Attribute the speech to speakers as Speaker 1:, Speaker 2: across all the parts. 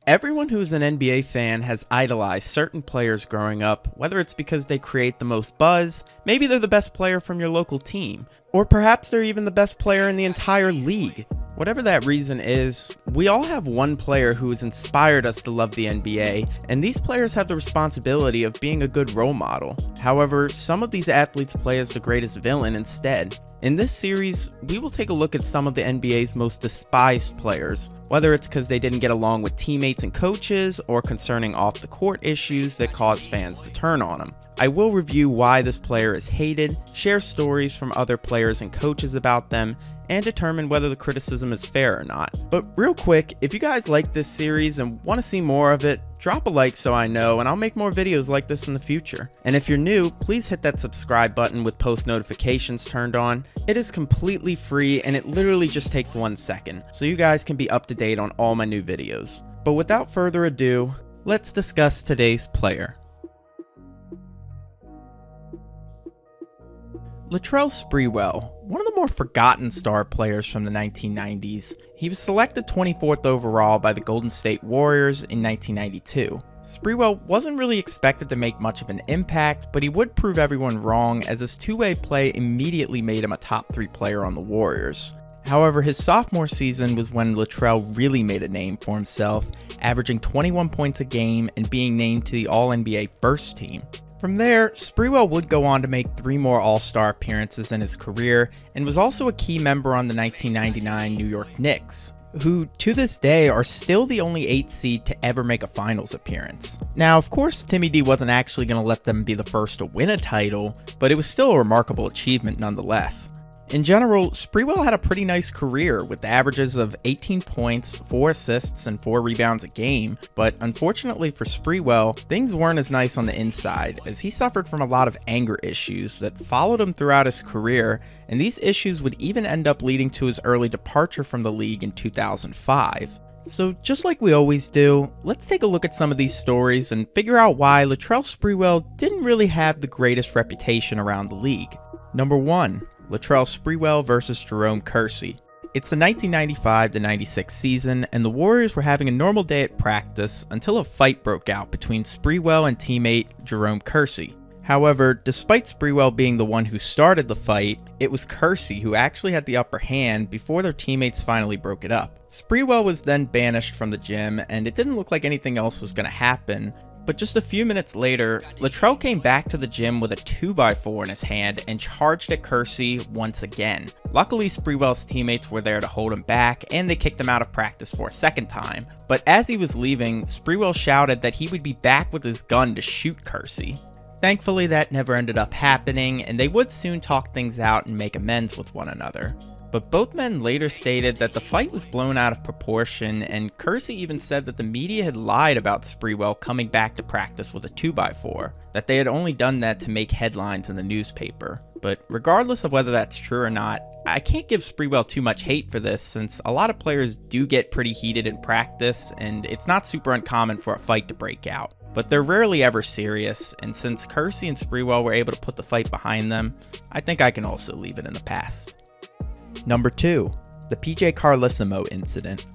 Speaker 1: Everyone who's an NBA fan has idolized certain players growing up, whether it's because they create the most buzz, maybe they're the best player from your local team, or perhaps they're even the best player in the entire league. Whatever that reason is, we all have one player who has inspired us to love the NBA, and these players have the responsibility of being a good role model. However, some of these athletes play as the greatest villain instead. In this series, we will take a look at some of the NBA's most despised players, whether it's because they didn't get along with teammates and coaches, or concerning off-the-court issues that cause fans to turn on them. I will review why this player is hated, share stories from other players and coaches about them, and determine whether the criticism is fair or not. But real quick, if you guys like this series and want to see more of it, drop a like so I know, and I'll make more videos like this in the future. And if you're new, please hit that subscribe button with post notifications turned on. It is completely free and it literally just takes 1 second, so you guys can be up to date on all my new videos. But without further ado, let's discuss today's player. Latrell Sprewell, one of the more forgotten star players from the 1990s. He was selected 24th overall by the Golden State Warriors in 1992. Sprewell wasn't really expected to make much of an impact, but he would prove everyone wrong, as his two-way play immediately made him a top 3 player on the Warriors. However, his sophomore season was when Latrell really made a name for himself, averaging 21 points a game and being named to the All-NBA first team. From there, Sprewell would go on to make 3 more All-Star appearances in his career, and was also a key member on the 1999 New York Knicks, who to this day are still the only 8th seed to ever make a finals appearance. Now, of course, Timmy D wasn't actually going to let them be the first to win a title, but it was still a remarkable achievement nonetheless. In general, Sprewell had a pretty nice career with averages of 18 points, 4 assists, and 4 rebounds a game, but unfortunately for Sprewell, things weren't as nice on the inside, as he suffered from a lot of anger issues that followed him throughout his career, and these issues would even end up leading to his early departure from the league in 2005. So just like we always do, let's take a look at some of these stories and figure out why Latrell Sprewell didn't really have the greatest reputation around the league. Number 1. Latrell Sprewell versus Jerome Kersey. It's the 1995-96 season, and the Warriors were having a normal day at practice until a fight broke out between Sprewell and teammate Jerome Kersey. However, despite Sprewell being the one who started the fight, it was Kersey who actually had the upper hand before their teammates finally broke it up. Sprewell was then banished from the gym, and it didn't look like anything else was going to happen. But just a few minutes later, Latrell came back to the gym with a 2x4 in his hand and charged at Kersey once again. Luckily, Sprewell's teammates were there to hold him back, and they kicked him out of practice for a second time. But as he was leaving, Sprewell shouted that he would be back with his gun to shoot Kersey. Thankfully, that never ended up happening, and they would soon talk things out and make amends with one another. But both men later stated that the fight was blown out of proportion, and Kersey even said that the media had lied about Sprewell coming back to practice with a 2x4, that they had only done that to make headlines in the newspaper. But regardless of whether that's true or not, I can't give Sprewell too much hate for this, since a lot of players do get pretty heated in practice, and it's not super uncommon for a fight to break out. But they're rarely ever serious, and since Kersey and Sprewell were able to put the fight behind them, I think I can also leave it in the past. Number 2. The PJ Carlissimo incident.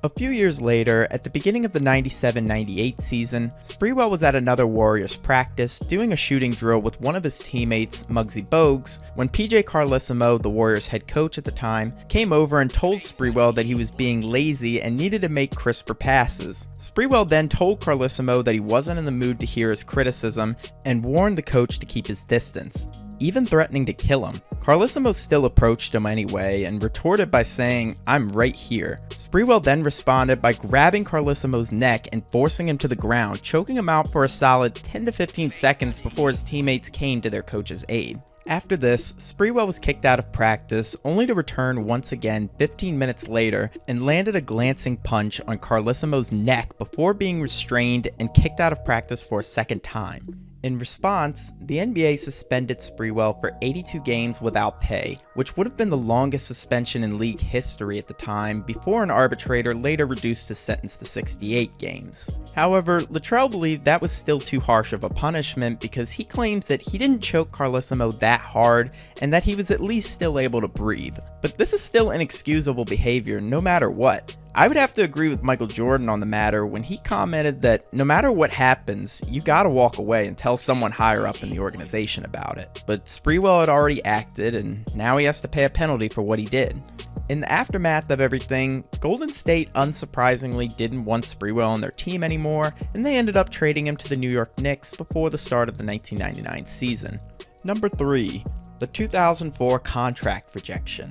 Speaker 1: A few years later, at the beginning of the 97-98 season, Sprewell was at another Warriors practice doing a shooting drill with one of his teammates, Muggsy Bogues, when PJ Carlissimo, the Warriors head coach at the time, came over and told Sprewell that he was being lazy and needed to make crisper passes. Sprewell then told Carlissimo that he wasn't in the mood to hear his criticism and warned the coach to keep his distance, even threatening to kill him. Carlissimo still approached him anyway and retorted by saying, "I'm right here." Sprewell then responded by grabbing Carlissimo's neck and forcing him to the ground, choking him out for a solid 10 to 15 seconds before his teammates came to their coach's aid. After this, Sprewell was kicked out of practice, only to return once again 15 minutes later and landed a glancing punch on Carlissimo's neck before being restrained and kicked out of practice for a second time. In response, the NBA suspended Sprewell for 82 games without pay, which would have been the longest suspension in league history at the time before an arbitrator later reduced his sentence to 68 games. However, Latrell believed that was still too harsh of a punishment because he claims that he didn't choke Carlissimo that hard and that he was at least still able to breathe. But this is still inexcusable behavior no matter what. I would have to agree with Michael Jordan on the matter when he commented that no matter what happens, you gotta walk away and tell someone higher up in the organization about it. But Sprewell had already acted, and now he has to pay a penalty for what he did. In the aftermath of everything, Golden State unsurprisingly didn't want Sprewell on their team anymore, and they ended up trading him to the New York Knicks before the start of the 1999 season. Number 3. The 2004 contract rejection.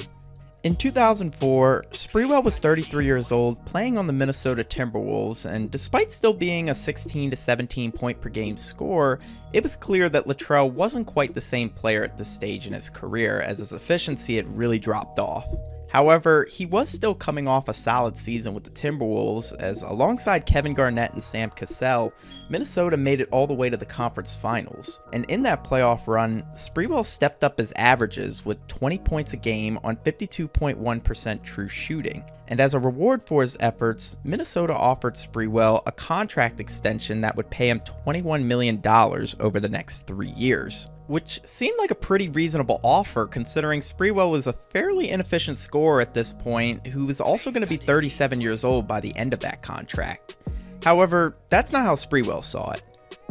Speaker 1: In 2004, Sprewell was 33 years old, playing on the Minnesota Timberwolves, and despite still being a 16 to 17 point per game scorer, it was clear that Latrell wasn't quite the same player at this stage in his career, as his efficiency had really dropped off. However, he was still coming off a solid season with the Timberwolves, as alongside Kevin Garnett and Sam Cassell, Minnesota made it all the way to the conference finals. And in that playoff run, Sprewell stepped up his averages with 20 points a game on 52.1% true shooting. And as a reward for his efforts, Minnesota offered Sprewell a contract extension that would pay him $21 million over the next 3 years, which seemed like a pretty reasonable offer considering Sprewell was a fairly inefficient scorer at this point who was also going to be 37 years old by the end of that contract. However, that's not how Sprewell saw it.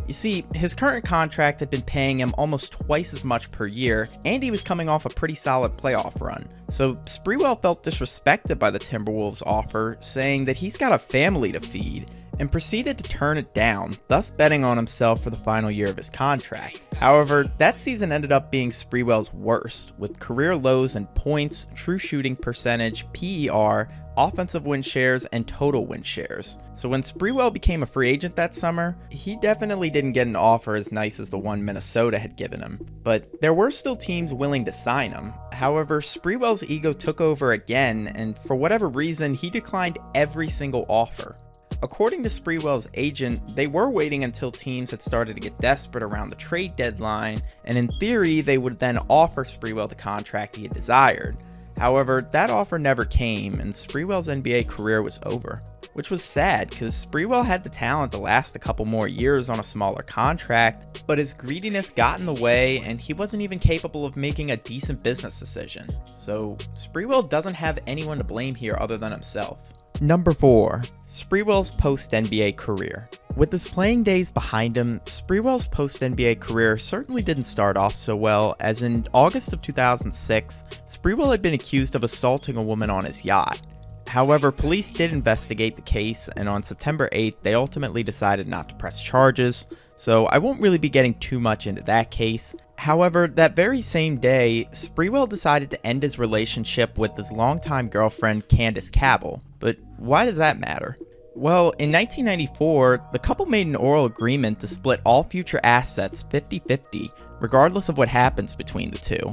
Speaker 1: You see, his current contract had been paying him almost twice as much per year, and he was coming off a pretty solid playoff run. So Sprewell felt disrespected by the Timberwolves' offer, saying that he's got a family to feed, and proceeded to turn it down, thus betting on himself for the final year of his contract. However, that season ended up being Sprewell's worst, with career lows in points, true shooting percentage, PER, offensive win shares, and total win shares. So when Sprewell became a free agent that summer, he definitely didn't get an offer as nice as the one Minnesota had given him. But there were still teams willing to sign him. However, Sprewell's ego took over again, and for whatever reason, he declined every single offer. According to Sprewell's agent, they were waiting until teams had started to get desperate around the trade deadline, and in theory, they would then offer Sprewell the contract he had desired. However, that offer never came, and Sprewell's NBA career was over, which was sad because Sprewell had the talent to last a couple more years on a smaller contract, but his greediness got in the way and he wasn't even capable of making a decent business decision. So Sprewell doesn't have anyone to blame here other than himself. Number 4. Sprewell's post-NBA career. With his playing days behind him, Sprewell's post-NBA career certainly didn't start off so well, as in August of 2006, Sprewell had been accused of assaulting a woman on his yacht. However, police did investigate the case, and on September 8th, they ultimately decided not to press charges, so I won't really be getting too much into that case. However, that very same day, Sprewell decided to end his relationship with his longtime girlfriend Candace Cabell. But why does that matter? Well, in 1994, the couple made an oral agreement to split all future assets 50-50, regardless of what happens between the two.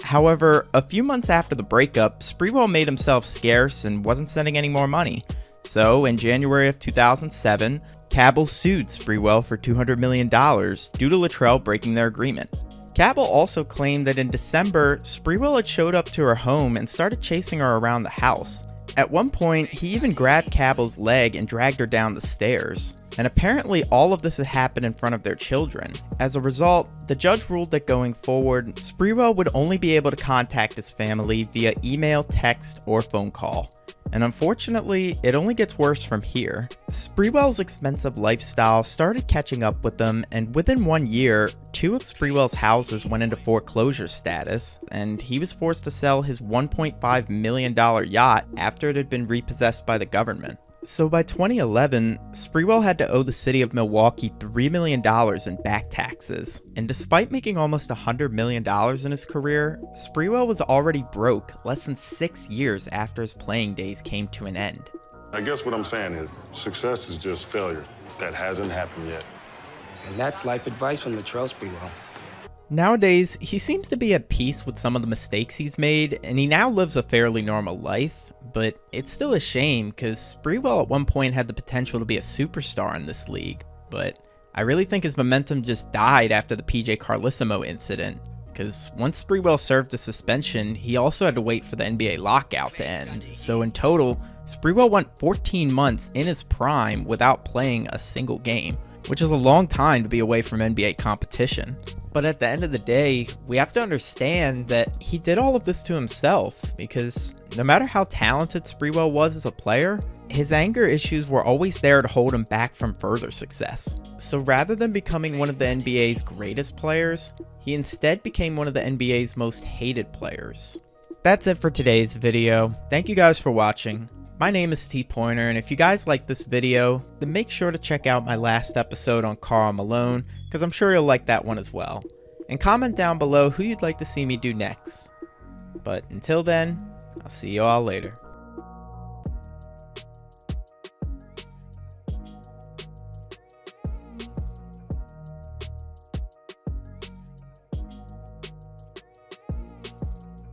Speaker 1: However, a few months after the breakup, Sprewell made himself scarce and wasn't sending any more money. So, in January of 2007, Cabell sued Sprewell for $200 million due to Latrell breaking their agreement. Cabell also claimed that in December, Sprewell had showed up to her home and started chasing her around the house. At one point, he even grabbed Cabell's leg and dragged her down the stairs. And apparently all of this had happened in front of their children. As a result, the judge ruled that going forward, Sprewell would only be able to contact his family via email, text, or phone call. And unfortunately, it only gets worse from here. Sprewell's expensive lifestyle started catching up with them, and within 1 year, 2 of Sprewell's houses went into foreclosure status, and he was forced to sell his $1.5 million yacht after it had been repossessed by the government. So by 2011, Sprewell had to owe the city of Milwaukee $3 million in back taxes, and despite making almost $100 million in his career, Sprewell was already broke less than 6 years after his playing days came to an end.
Speaker 2: I guess what I'm saying is, success is just failure. That hasn't happened yet.
Speaker 3: And that's life advice from Latrell Sprewell.
Speaker 1: Nowadays, he seems to be at peace with some of the mistakes he's made, and he now lives a fairly normal life. But it's still a shame because Sprewell at one point had the potential to be a superstar in this league, but I really think his momentum just died after the PJ Carlissimo incident. because once Sprewell served a suspension, he also had to wait for the NBA lockout to end. So in total, Sprewell went 14 months in his prime without playing a single game, which is a long time to be away from NBA competition. But at the end of the day, we have to understand that he did all of this to himself, because no matter how talented Sprewell was as a player, his anger issues were always there to hold him back from further success. So rather than becoming one of the NBA's greatest players, he instead became one of the NBA's most hated players. That's it for today's video. Thank you guys for watching. My name is T Pointer, and if you guys like this video, then make sure to check out my last episode on Karl Malone, because I'm sure you'll like that one as well. And comment down below who you'd like to see me do next. But until then, I'll see you all later.